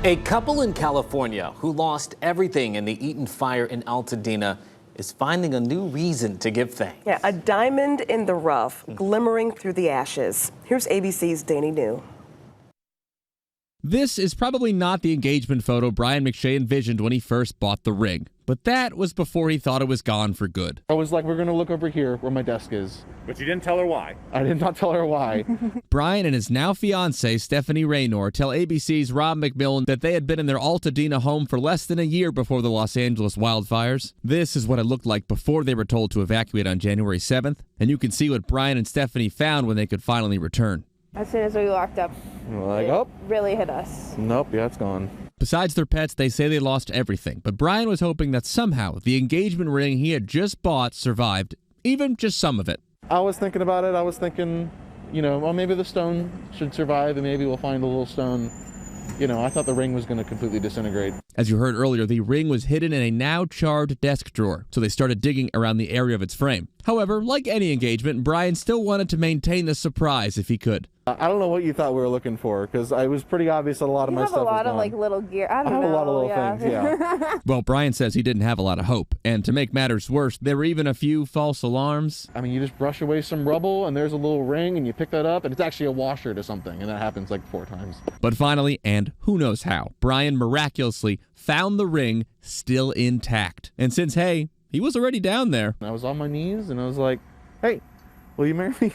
A couple in California who lost everything in the Eaton fire in Altadena is finding a new reason to give thanks. Yeah, a diamond in the rough, glimmering through the ashes. Here's ABC's Danny New. This is probably not the engagement photo Brian McShay envisioned when he first bought the ring, but that was before he thought it was gone for good. I was like, we're going to look over here where my desk is. But you didn't tell her why. I did not tell her why. Brian and his now fiancée, Stephanie Raynor, tell ABC's Rob McMillan that they had been in their Altadena home for less than a year before the Los Angeles wildfires. This is what it looked like before they were told to evacuate on January 7th, and you can see what Brian and Stephanie found when they could finally return. As soon as we walked up, Like, it really hit us. Nope, yeah, it's gone. Besides their pets, they say they lost everything, but Brian was hoping that somehow the engagement ring he had just bought survived, even just some of it. I was thinking about it. I was thinking, well, maybe the stone should survive and maybe we'll find a little stone. I thought the ring was going to completely disintegrate. As you heard earlier, the ring was hidden in a now charred desk drawer, so they started digging around the area of its frame. However, like any engagement, Brian still wanted to maintain the surprise if he could. I don't know what you thought we were looking for, because it was pretty obvious that a lot of my stuff was gone. You have a lot of little gear. I don't know. I have a lot of little things, yeah. Well, Brian says he didn't have a lot of hope, and to make matters worse, there were even a few false alarms. I mean, you just brush away some rubble, and there's a little ring, and you pick that up, and it's actually a washer to something, and that happens like 4 times. But finally, and who knows how, Brian miraculously found the ring still intact. And since, hey, he was already down there. I was on my knees, and I was like, hey, will you marry me?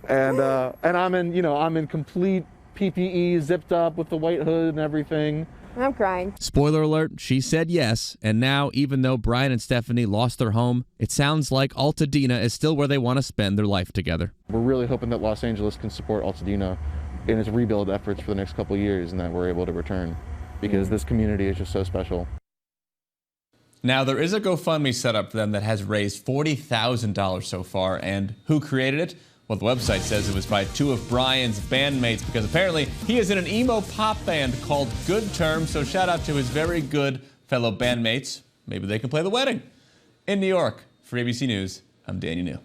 And I'm in complete PPE, zipped up with the white hood and everything. I'm crying. Spoiler alert, she said yes, and now, even though Brian and Stephanie lost their home, it sounds like Altadena is still where they want to spend their life together. We're really hoping that Los Angeles can support Altadena in its rebuild efforts for the next couple of years and that we're able to return, because this community is just so special. Now, there is a GoFundMe set up for them that has raised $40,000 so far, and who created it? Well, the website says it was by 2 of Brian's bandmates, because apparently he is in an emo pop band called Good Terms, so shout out to his very good fellow bandmates. Maybe they can play the wedding. In New York, for ABC News, I'm Danny New.